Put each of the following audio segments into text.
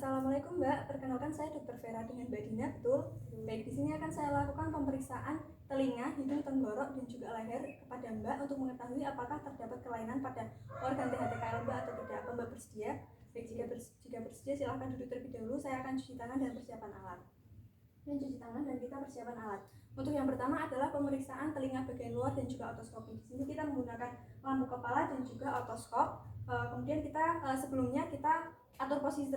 Assalamualaikum Mbak, perkenalkan saya Dr. Vera dengan Mbak Dina, betul? Baik, di sini akan saya lakukan pemeriksaan telinga, hidung, tenggorok, dan juga leher kepada Mbak untuk mengetahui apakah terdapat kelainan pada organ THTKL Mbak atau tidak. Apa Mbak bersedia? Baik, jika bersedia silahkan duduk terlebih dahulu, saya akan cuci tangan dan persiapan alat. Dan cuci tangan dan kita persiapan alat. Untuk yang pertama adalah pemeriksaan telinga bagian luar dan juga otoskopi. Di sini kita menggunakan lampu kepala dan juga otoskop. Kemudian kita sebelumnya kita atur posisi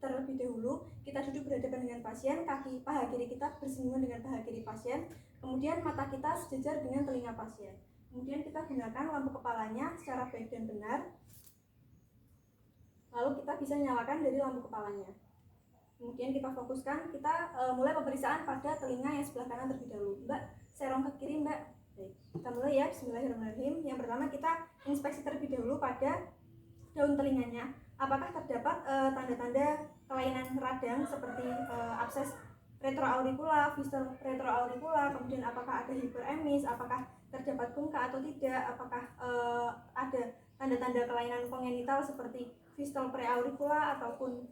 terlebih dahulu. Kita duduk berhadapan dengan pasien, paha kiri kita bersinggungan dengan paha kiri pasien. Kemudian mata kita sejajar dengan telinga pasien. Kemudian kita gunakan lampu kepalanya secara baik dan benar. Lalu kita bisa nyalakan dari lampu kepalanya. Kemudian kita fokuskan, kita mulai pemeriksaan pada telinga yang sebelah kanan terlebih dahulu. Mbak, serong ke kiri Mbak. Baik, kita mulai ya, bismillahirrahmanirrahim. Yang pertama kita inspeksi terlebih dahulu pada daun telinganya. Apakah terdapat tanda-tanda kelainan radang seperti abses retroauricula, fistel retroauricula, kemudian apakah ada hiperemis, apakah terdapat bengkak atau tidak, apakah ada tanda-tanda kelainan kongenital seperti fistel preauricula ataupun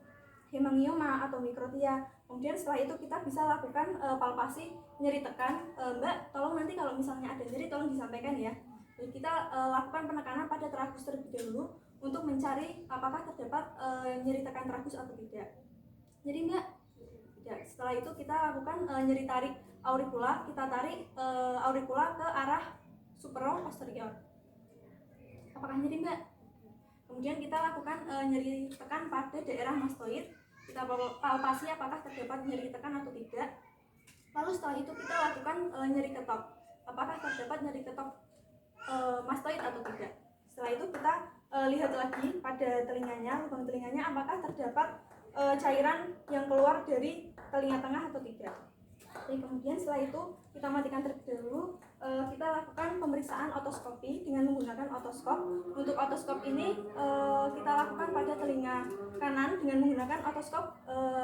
hemangioma atau mikrotia. Kemudian setelah itu kita bisa lakukan palpasi nyeri tekan. Mbak, tolong nanti kalau misalnya ada nyeri tolong disampaikan ya. Jadi kita lakukan penekanan pada tragus terlebih dahulu untuk mencari apakah terdapat nyeri tekan tragus atau tidak. Jadi Mbak, tidak. Setelah itu kita lakukan nyeri tarik auricula. Kita tarik auricula ke arah supero posterior. Apakah nyeri Mbak? Kemudian kita lakukan nyeri tekan pada daerah mastoid. Kita palpasi apakah terdapat nyeri tekan atau tidak. Lalu setelah itu kita lakukan nyeri ketok. Apakah terdapat nyeri ketok mastoid atau tidak. Setelah itu kita lihat lagi pada telinganya, lubang telinganya, apakah terdapat cairan yang keluar dari telinga tengah atau tidak. Jadi kemudian setelah itu kita matikan terlebih dahulu. Kita lakukan pemeriksaan otoskopi dengan menggunakan otoskop. Untuk otoskop ini kita lakukan pada telinga kanan dengan menggunakan otoskop.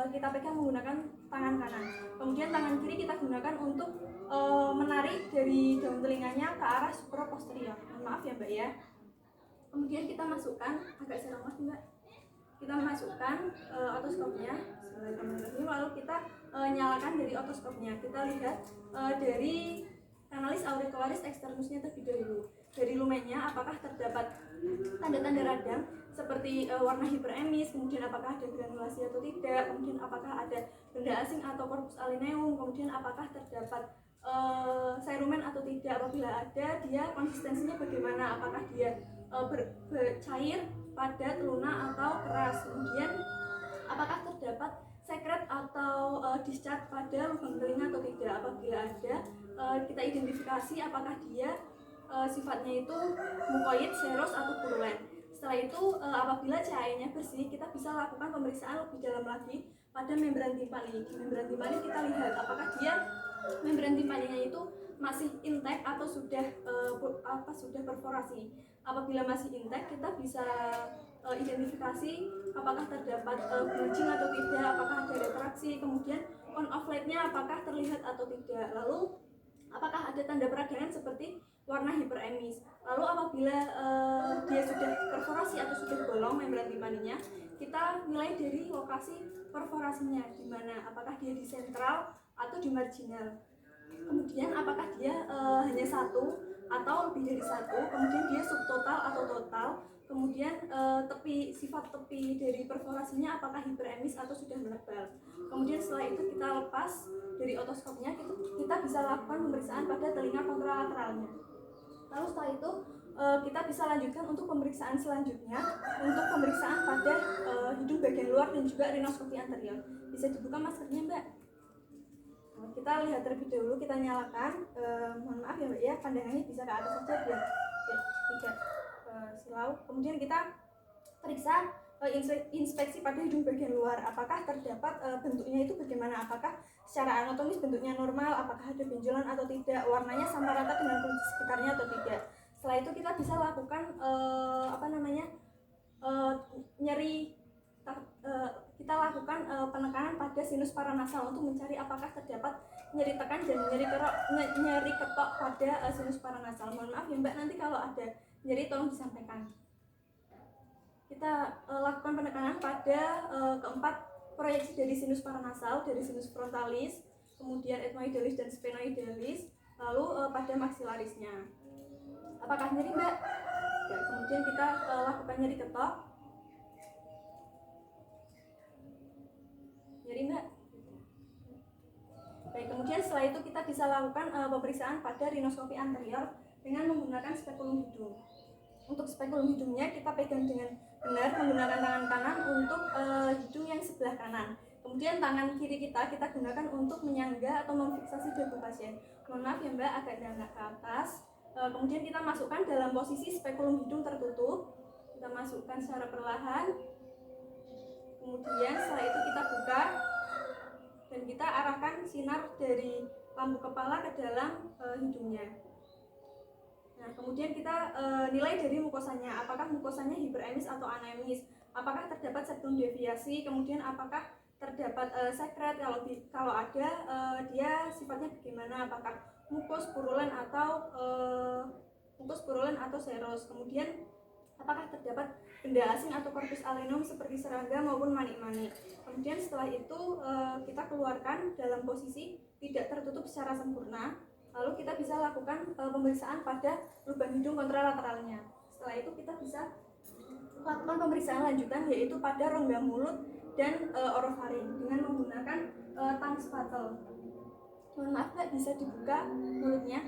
Kita pegang menggunakan tangan kanan. Kemudian tangan kiri kita gunakan untuk menarik dari daun telinganya ke arah supero posterior. Maaf ya Mbak ya. Kemudian kita masukkan, agak serong lagi Mbak. Kita masukkan otoskopnya, lalu kita nyalakan dari otoskopnya. Kita lihat dari kanalis auricularis externusnya terlebih dahulu. Dari lumennya apakah terdapat tanda-tanda radang seperti warna hiperemis, kemudian apakah ada granulasi atau tidak, kemudian apakah ada benda asing atau corpus alineum, kemudian apakah terdapat serumen atau tidak. Apabila ada, dia konsistensinya bagaimana, apakah dia bercair, padat, lunak atau keras. Kemudian apakah terdapat sekret atau discharge pada lubang telinga atau tidak. Apabila ada, kita identifikasi apakah dia sifatnya itu mukoid, seros atau purulent. Setelah itu apabila cahayanya bersih, kita bisa lakukan pemeriksaan lebih dalam lagi pada membran timpani. Di membran timpani kita lihat apakah dia membran timpaninya itu masih intact atau sudah perforasi. Apabila masih intact, kita bisa identifikasi apakah terdapat bulging atau tidak, apakah ada retraksi, kemudian on off light-nya apakah terlihat atau tidak, lalu apakah ada tanda peradangan seperti warna hiperemis. Lalu apabila dia sudah perforasi atau sudah bolong membran timpaninya, kita nilai dari lokasi perforasinya, di mana apakah dia di sentral atau di marginal. Kemudian apakah dia hanya satu atau lebih dari satu, kemudian dia subtotal atau total, kemudian sifat tepi dari perforasinya apakah hiperemis atau sudah menebal. Kemudian setelah itu kita lepas dari otoskopnya, kita bisa lakukan pemeriksaan pada telinga kontralateralnya. Lalu setelah itu kita bisa lanjutkan untuk pemeriksaan selanjutnya, untuk pemeriksaan pada hidung bagian luar dan juga rinoskopi anterior. Bisa dibuka maskernya Mbak. Kita lihat terlebih dahulu, kita nyalakan. Mohon maaf ya Mbak ya, pandangannya bisa ke atas saja biar tidak silau. Kemudian kita periksa inspeksi pada hidung bagian luar, apakah terdapat bentuknya itu bagaimana, apakah secara anatomis bentuknya normal, apakah ada benjolan atau tidak, warnanya sama rata dengan kulit sekitarnya atau tidak. Setelah itu kita bisa lakukan kita lakukan penekanan pada sinus paranasal untuk mencari apakah terdapat nyeri tekan dan nyeri ketok pada sinus paranasal. Mohon maaf ya Mbak, nanti kalau ada nyeri tolong disampaikan. Kita lakukan penekanan pada keempat proyeksi dari sinus paranasal, dari sinus frontalis, kemudian ethmoidalis dan sphenoidalis, lalu pada maksilarisnya. Apakah nyeri, Mbak? Ya, kemudian kita lakukan nyeri ketok. Nyeri, Mbak? Baik, kemudian setelah itu kita bisa lakukan pemeriksaan pada rinoskopi anterior dengan menggunakan spekulum hidung. Untuk spekulum hidungnya kita pegang dengan benar menggunakan tangan kanan untuk hidung yang sebelah kanan. Kemudian tangan kiri kita gunakan untuk menyangga atau memfiksasi dagu pasien. Mohon maaf ya Mbak, agak diangkat ke atas. Kemudian kita masukkan dalam posisi spekulum hidung tertutup. Kita masukkan secara perlahan. Kemudian setelah itu kita buka dan kita arahkan sinar dari lampu kepala ke dalam hidungnya. Nah, kemudian kita nilai dari mukosanya, apakah mukosanya hiperemis atau anemis, apakah terdapat septum deviasi, kemudian apakah terdapat sekret, kalau ada dia sifatnya bagaimana, apakah mukus purulen atau seros, kemudian apakah terdapat benda asing atau corpus alenum seperti serangga maupun manik-manik. Kemudian setelah itu kita keluarkan dalam posisi tidak tertutup secara sempurna. Lalu kita bisa lakukan pemeriksaan pada lubang hidung kontralateralnya. Setelah itu kita bisa lakukan pemeriksaan lanjutan yaitu pada rongga mulut dan orofaring dengan menggunakan tang spatel. Mohon maaf Mbak, bisa dibuka mulutnya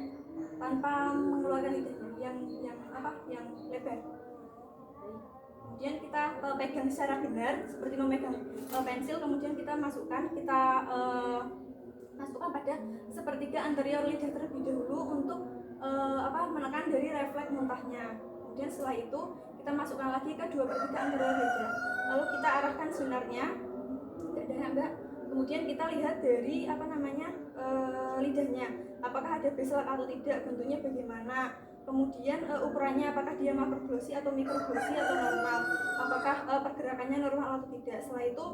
tanpa mengeluarkan lidahnya yang lebar. Kemudian kita pegang secara benar seperti memegang pensil, kemudian kita masukkan pada sepertiga anterior lidah terlebih dahulu untuk menekan dari refleks muntahnya. Kemudian setelah itu kita masukkan lagi ke 2/3 anterior lidah. Lalu kita arahkan sinarnya ke dada Mbak. Kemudian kita lihat dari lidahnya, apakah ada bezel atau tidak, bentuknya bagaimana. Kemudian ukurannya apakah dia makroglossi atau mikroglosi atau normal, apakah pergerakannya normal atau tidak. Setelah itu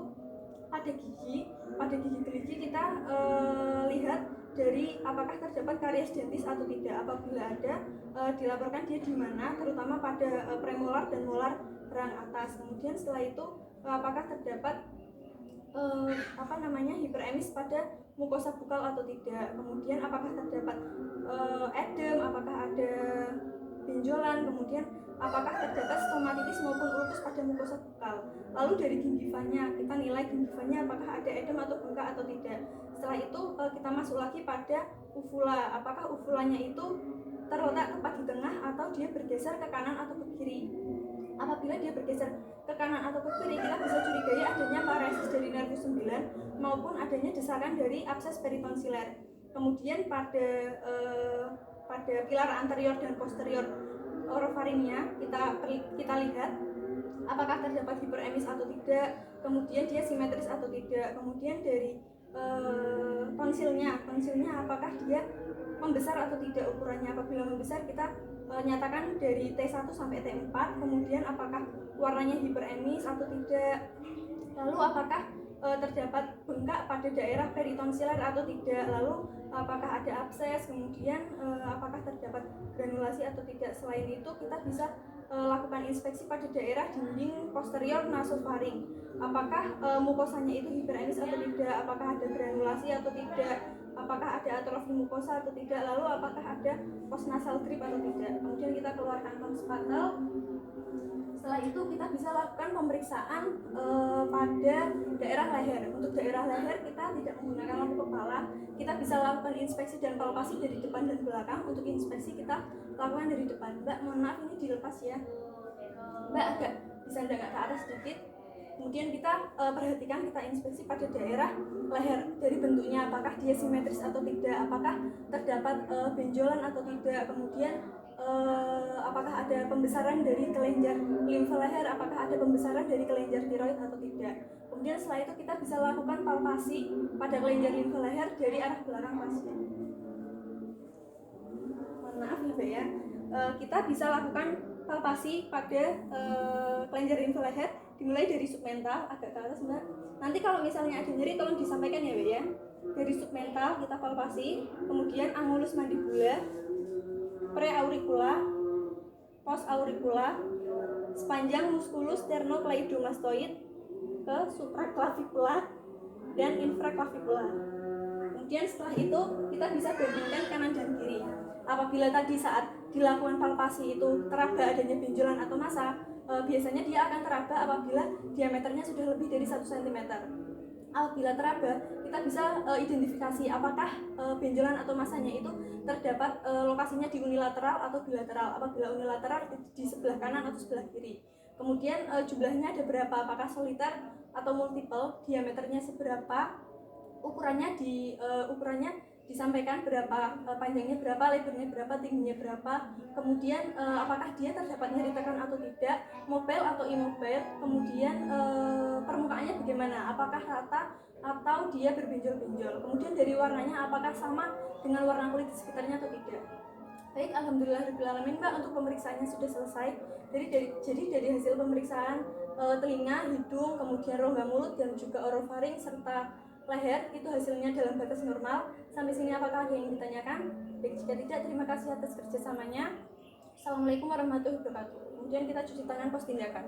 pada gigi gerigi kita lihat dari apakah terdapat karies dentis atau tidak. Apabila ada, dilaporkan dia di mana, terutama pada premolar dan molar rang atas. Kemudian setelah itu apakah terdapat hiperemis pada mukosa bukal atau tidak. Kemudian apakah terdapat edem, apakah ada benjolan, kemudian apakah terdapat stomatitis maupun ulkus pada mukosa bukal. Lalu dari gingivannya kita nilai gingivannya apakah ada edem atau bengkak atau tidak. Setelah itu kita masuk lagi pada uvula, apakah uvulanya itu terletak tepat di tengah atau dia bergeser ke kanan atau ke kiri. Apabila dia bergeser ke kanan atau ke kiri, kita bisa curigai adanya paresis dari nervus 9 maupun adanya desakan dari abses peritonsiler. Kemudian pada pilar anterior dan posterior orofaringnya kita lihat apakah terdapat hiperemis atau tidak, kemudian dia simetris atau tidak. Kemudian dari tonsilnya apakah dia membesar atau tidak ukurannya. Apabila membesar kita nyatakan dari T1 sampai T4. Kemudian apakah warnanya hiperemis atau tidak, lalu apakah terdapat bengkak pada daerah peritonsiler atau tidak, lalu apakah ada abses, kemudian apakah terdapat granulasi atau tidak. Selain itu kita bisa lakukan inspeksi pada daerah dinding posterior nasofaring, apakah mukosanya itu hiperemis atau tidak, apakah ada granulasi atau tidak, apakah ada atrofi mukosa atau tidak, lalu apakah ada postnasal drip atau tidak. Kemudian kita keluarkan tong spatel. Setelah itu kita bisa lakukan pemeriksaan pada daerah leher. Untuk daerah leher kita tidak menggunakan lampu kepala, kita bisa lakukan inspeksi dan palpasi dari depan dan belakang. Untuk inspeksi kita lakukan dari depan. Mbak, mohon maaf ini dilepas ya. Mbak agak bisa ke atas sedikit. Kemudian kita perhatikan, kita inspeksi pada daerah leher dari bentuknya, apakah dia simetris atau tidak, apakah terdapat benjolan atau tidak. Kemudian apakah ada pembesaran dari kelenjar limfa leher, apakah ada pembesaran dari kelenjar tiroid atau tidak. Kemudian setelah itu kita bisa lakukan palpasi pada kelenjar limfa leher dari arah belakang pasien. Mohon maaf ya Mbak ya, kita bisa lakukan palpasi pada kelenjar limfa leher dimulai dari submental agak ke atas Mbak. Nanti kalau misalnya ada nyeri tolong disampaikan ya Mbak ya. Dari submental kita palpasi, kemudian angulus mandibula, preauricula, post auricula, sepanjang musculus sternocleidomastoid, ke supraclavicular dan infraclavicular. Kemudian setelah itu kita bisa bandingkan kanan dan kiri. Apabila tadi saat dilakukan palpasi itu teraba adanya benjolan atau massa, biasanya dia akan teraba apabila diameternya sudah lebih dari 1 cm. Apabila teraba, kita bisa identifikasi apakah benjolan atau massanya itu terdapat lokasinya di unilateral atau bilateral. Apabila unilateral di sebelah kanan atau sebelah kiri. Kemudian jumlahnya ada berapa, apakah soliter atau multiple, diameternya seberapa, ukurannya disampaikan berapa, panjangnya berapa, lebarnya berapa, tingginya berapa, kemudian apakah dia terdapat nyeri tekan atau tidak, mobile atau immobile, kemudian permukaannya bagaimana, apakah rata atau dia berbenjol-benjol, kemudian dari warnanya apakah sama dengan warna kulit di sekitarnya atau tidak. Baik, alhamdulillahirrahmanirrahim Mbak, untuk pemeriksaannya sudah selesai. Jadi dari hasil pemeriksaan telinga, hidung, kemudian rongga mulut dan juga orofaring serta leher itu hasilnya dalam batas normal. Sampai sini apakah ada yang ditanyakan? Baik, jika tidak, terima kasih atas kerjasamanya. Assalamualaikum warahmatullahi wabarakatuh. Kemudian kita cuci tangan pos tindakan.